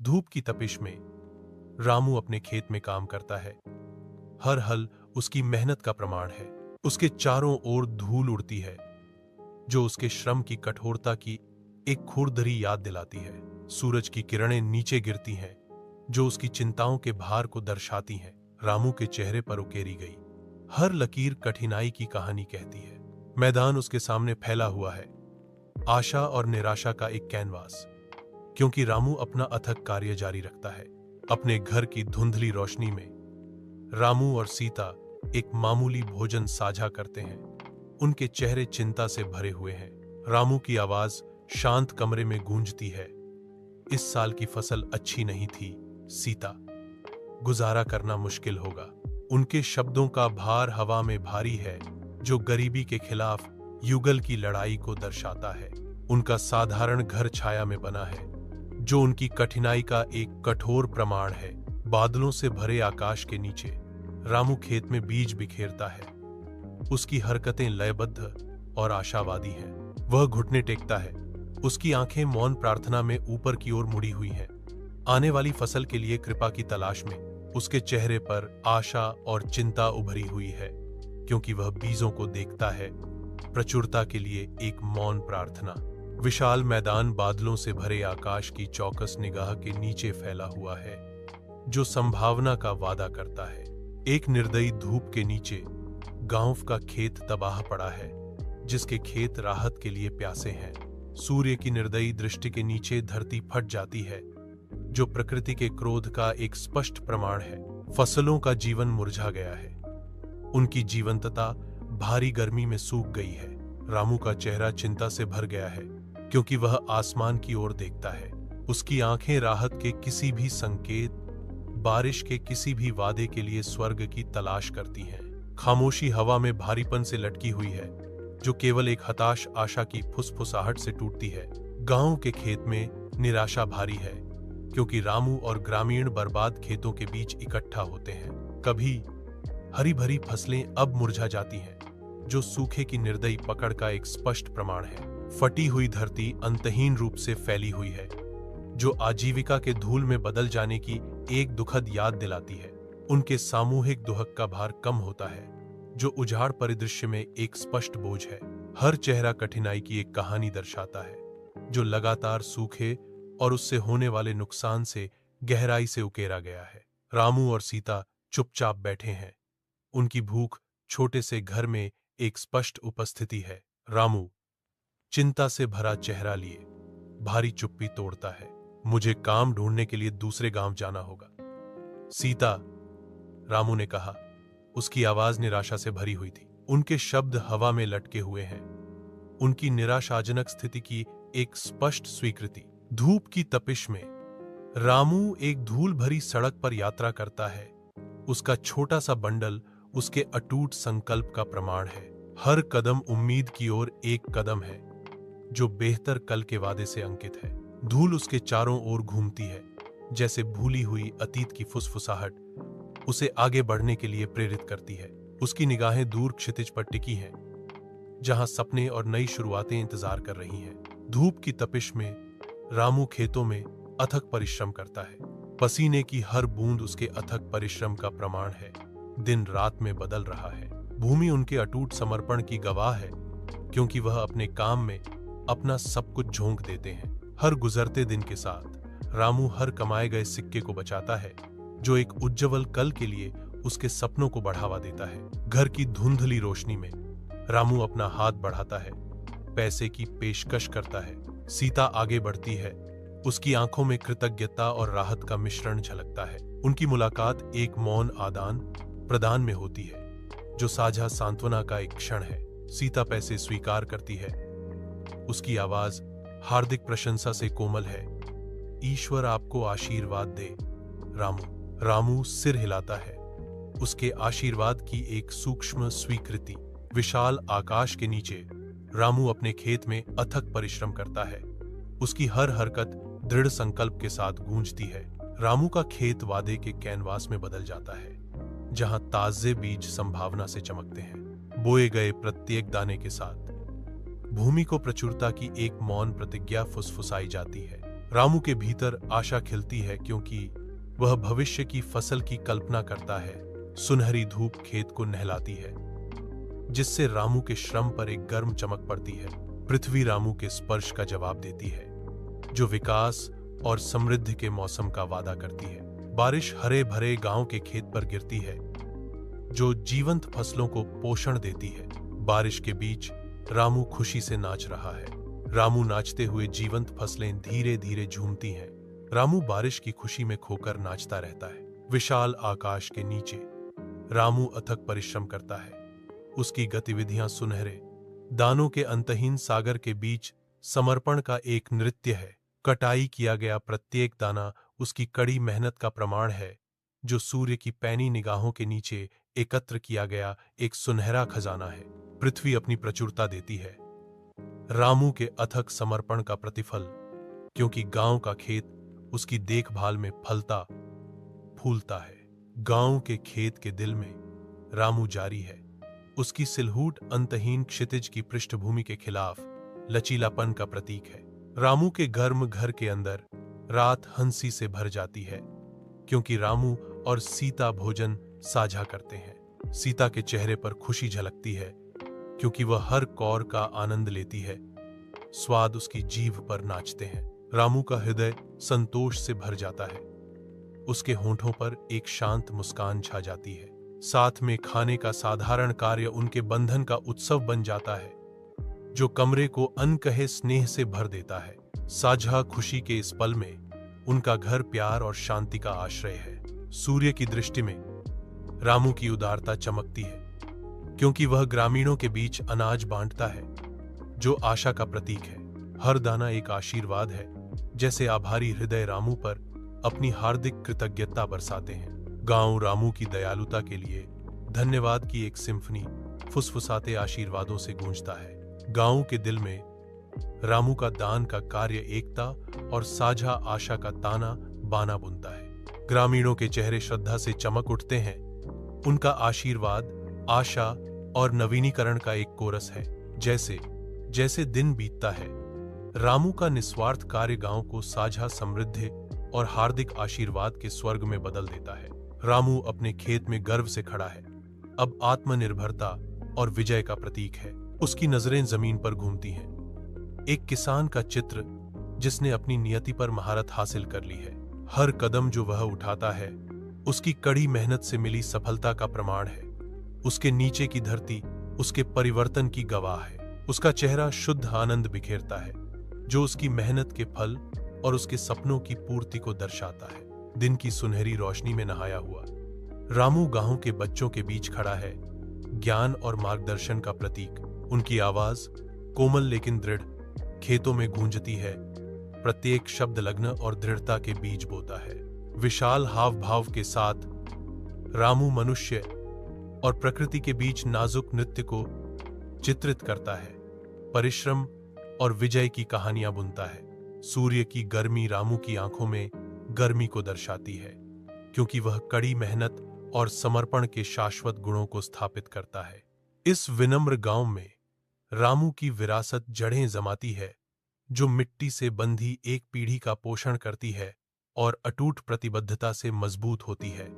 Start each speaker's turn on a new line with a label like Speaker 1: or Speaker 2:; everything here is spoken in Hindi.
Speaker 1: धूप की तपिश में रामू अपने खेत में काम करता है। हर हल उसकी मेहनत का प्रमाण है। उसके चारों ओर धूल उड़ती है जो उसके श्रम की कठोरता की एक खुरदरी याद दिलाती है। सूरज की किरणें नीचे गिरती हैं जो उसकी चिंताओं के भार को दर्शाती हैं। रामू के चेहरे पर उकेरी गई हर लकीर कठिनाई की कहानी कहती है। मैदान उसके सामने फैला हुआ है, आशा और निराशा का एक कैनवास। क्योंकि रामू अपना अथक कार्य जारी रखता है। अपने घर की धुंधली रोशनी में रामू और सीता एक मामूली भोजन साझा करते हैं। उनके चेहरे चिंता से भरे हुए हैं। रामू की आवाज शांत कमरे में गूंजती है। इस साल की फसल अच्छी नहीं थी सीता, गुजारा करना मुश्किल होगा। उनके शब्दों का भार हवा में भारी है जो गरीबी के खिलाफ युगल की लड़ाई को दर्शाता है। उनका साधारण घर छाया में बना है जो उनकी कठिनाई का एक कठोर प्रमाण है। बादलों से भरे आकाश के नीचे रामू खेत में बीज बिखेरता है। उसकी हरकतें लयबद्ध और आशावादी हैं। वह घुटने टेकता है, उसकी आंखें मौन प्रार्थना में ऊपर की ओर मुड़ी हुई हैं। आने वाली फसल के लिए कृपा की तलाश में उसके चेहरे पर आशा और चिंता उभरी हुई है। क्योंकि वह बीजों को देखता है, प्रचुरता के लिए एक मौन प्रार्थना। विशाल मैदान बादलों से भरे आकाश की चौकस निगाह के नीचे फैला हुआ है जो संभावना का वादा करता है। एक निर्दयी धूप के नीचे गांव का खेत तबाह पड़ा है जिसके खेत राहत के लिए प्यासे हैं। सूर्य की निर्दयी दृष्टि के नीचे धरती फट जाती है जो प्रकृति के क्रोध का एक स्पष्ट प्रमाण है। फसलों का जीवन मुरझा गया है, उनकी जीवंतता भारी गर्मी में सूख गई है। रामू का चेहरा चिंता से भर गया है क्योंकि वह आसमान की ओर देखता है। उसकी आंखें राहत के किसी भी संकेत, बारिश के किसी भी वादे के लिए स्वर्ग की तलाश करती हैं। खामोशी हवा में भारीपन से लटकी हुई है जो केवल एक हताश आशा की फुसफुसाहट से टूटती है। गांव के खेत में निराशा भारी है क्योंकि रामू और ग्रामीण बर्बाद खेतों के बीच इकट्ठा होते हैं। कभी हरी भरी फसलें अब मुरझा जाती हैं जो सूखे की निर्दयी पकड़ का एक स्पष्ट प्रमाण है। फटी हुई धरती अंतहीन रूप से फैली हुई है जो आजीविका के धूल में बदल जाने की एक दुखद याद दिलाती है। उनके सामूहिक दुहक का भार कम होता है जो उजाड़ परिदृश्य में एक स्पष्ट बोझ है। हर चेहरा कठिनाई की एक कहानी दर्शाता है जो लगातार सूखे और उससे होने वाले नुकसान से गहराई से उकेरा गया है। रामू और सीता चुपचाप बैठे हैं। उनकी भूख छोटे से घर में एक स्पष्ट उपस्थिति है। रामू चिंता से भरा चेहरा लिए भारी चुप्पी तोड़ता है। मुझे काम ढूंढने के लिए दूसरे गांव जाना होगा सीता, रामू ने कहा। उसकी आवाज निराशा से भरी हुई थी। उनके शब्द हवा में लटके हुए हैं, उनकी निराशाजनक स्थिति की एक स्पष्ट स्वीकृति। धूप की तपिश में रामू एक धूल भरी सड़क पर यात्रा करता है। उसका छोटा सा बंडल उसके अटूट संकल्प का प्रमाण है। हर कदम उम्मीद की ओर एक कदम है जो बेहतर कल के वादे से अंकित है। धूल उसके चारों ओर घूमती है जैसे भूली हुई अतीत की फुसफुसाहट उसे आगे बढ़ने के लिए प्रेरित करती है। उसकी निगाहें दूर क्षितिज पर टिकी हैं जहां सपने और नई शुरुआतें इंतजार कर रही हैं। धूप की तपिश में रामू खेतों में अथक परिश्रम करता है। पसीने की हर बूंद उसके अथक परिश्रम का प्रमाण है। दिन रात में बदल रहा है। भूमि उनके अटूट समर्पण की गवाह है क्योंकि वह अपने काम में अपना सब कुछ झोंक देते हैं। हर गुजरते दिन के साथ रामू हर कमाए गए सिक्के को बचाता है जो एक उज्जवल कल के लिए उसके सपनों को बढ़ावा देता है। घर की धुंधली रोशनी में रामू अपना हाथ बढ़ाता है, पैसे की पेशकश करता है। सीता आगे बढ़ती है, उसकी आंखों में कृतज्ञता और राहत का मिश्रण झलकता है। उनकी मुलाकात एक मौन आदान प्रदान में होती है जो साझा सांत्वना का एक क्षण है। सीता पैसे स्वीकार करती है, उसकी आवाज हार्दिक प्रशंसा से कोमल है। ईश्वर आपको आशीर्वाद दे रामू सिर हिलाता है, उसके आशीर्वाद की एक सूक्ष्म स्वीकृति। विशाल आकाश के नीचे रामू अपने खेत में अथक परिश्रम करता है। उसकी हर हरकत दृढ़ संकल्प के साथ गूंजती है। रामू का खेत वादे के कैनवास में बदल जाता है जहां ताजे बीज संभावना से चमकते हैं। बोए गए प्रत्येक दाने के साथ भूमि को प्रचुरता की एक मौन प्रतिज्ञा फुसफुसाई जाती है। रामू के भीतर आशा खिलती है क्योंकि वह भविष्य की फसल की कल्पना करता है। सुनहरी धूप खेत को नहलाती है, जिससे रामू के श्रम पर एक गर्म चमक पड़ती है। पृथ्वी रामू के स्पर्श का जवाब देती है, जो विकास और समृद्धि के मौसम का वादा करती है। बारिश हरे भरे गांव के खेत पर गिरती है, जो जीवंत फसलों को पोषण देती है। बारिश के बीच रामू खुशी से नाच रहा है। रामू नाचते हुए जीवंत फसलें धीरे धीरे झूमती हैं। रामू बारिश की खुशी में खोकर नाचता रहता है। विशाल आकाश के नीचे रामू अथक परिश्रम करता है। उसकी गतिविधियां सुनहरे दानों के अंतहीन सागर के बीच समर्पण का एक नृत्य है। कटाई किया गया प्रत्येक दाना उसकी कड़ी मेहनत का प्रमाण है, जो सूर्य की पैनी निगाहों के नीचे एकत्र किया गया एक सुनहरा खजाना है। पृथ्वी अपनी प्रचुरता देती है, रामू के अथक समर्पण का प्रतिफल, क्योंकि गांव का खेत उसकी देखभाल में फलता फूलता है। गांव के खेत के दिल में रामू जारी है। उसकी सिलहूट अंतहीन क्षितिज की पृष्ठभूमि के खिलाफ लचीलापन का प्रतीक है। रामू के गर्म घर के अंदर रात हंसी से भर जाती है, क्योंकि रामू और सीता भोजन साझा करते हैं। सीता के चेहरे पर खुशी झलकती है, क्योंकि वह हर कौर का आनंद लेती है। स्वाद उसकी जीभ पर नाचते हैं। रामू का हृदय संतोष से भर जाता है। उसके होंठों पर एक शांत मुस्कान छा जाती है। साथ में खाने का साधारण कार्य उनके बंधन का उत्सव बन जाता है, जो कमरे को अनकहे स्नेह से भर देता है। साझा खुशी के इस पल में उनका घर प्यार और शांति का आश्रय है। सूर्य की दृष्टि में रामू की उदारता चमकती है, क्योंकि वह ग्रामीणों के बीच अनाज बांटता है, जो आशा का प्रतीक है। हर दाना एक आशीर्वाद है, जैसे आभारी हृदय रामू पर अपनी हार्दिक कृतज्ञता बरसाते हैं। गांव रामू की दयालुता के लिए धन्यवाद की एक सिम्फनी फुसफुसाते आशीर्वादों से गूंजता है। गांव के दिल में रामू का दान का कार्य एकता और साझा आशा का ताना बाना बुनता है। ग्रामीणों के चेहरे श्रद्धा से चमक उठते हैं। उनका आशीर्वाद आशा और नवीनीकरण का एक कोरस है। जैसे जैसे दिन बीतता है, रामू का निस्वार्थ कार्य गांव को साझा समृद्धि और हार्दिक आशीर्वाद के स्वर्ग में बदल देता है। रामू अपने खेत में गर्व से खड़ा है, अब आत्मनिर्भरता और विजय का प्रतीक है। उसकी नजरें जमीन पर घूमती हैं, एक किसान का चित्र जिसने अपनी नियति पर महारत हासिल कर ली है। हर कदम जो वह उठाता है, उसकी कड़ी मेहनत से मिली सफलता का प्रमाण है। उसके नीचे की धरती उसके परिवर्तन की गवाह है। उसका चेहरा शुद्ध आनंद बिखेरता है, जो उसकी मेहनत के फल और उसके सपनों की पूर्ति को दर्शाता है। दिन की सुनहरी रोशनी में नहाया हुआ रामू गांव के बच्चों के बीच खड़ा है, ज्ञान और मार्गदर्शन का प्रतीक। उनकी आवाज कोमल लेकिन दृढ़ खेतों में गूंजती है। प्रत्येक शब्द लग्न और दृढ़ता के बीज बोता है। विशाल हाव भाव के साथ रामू मनुष्य और प्रकृति के बीच नाजुक नृत्य को चित्रित करता है। परिश्रम और विजय की कहानियां बुनता है। सूर्य की गर्मी रामू की आंखों में गर्मी को दर्शाती है, क्योंकि वह कड़ी मेहनत और समर्पण के शाश्वत गुणों को स्थापित करता है। इस विनम्र गांव में रामू की विरासत जड़ें जमाती है, जो मिट्टी से बंधी एक पीढ़ी का पोषण करती है और अटूट प्रतिबद्धता से मजबूत होती है।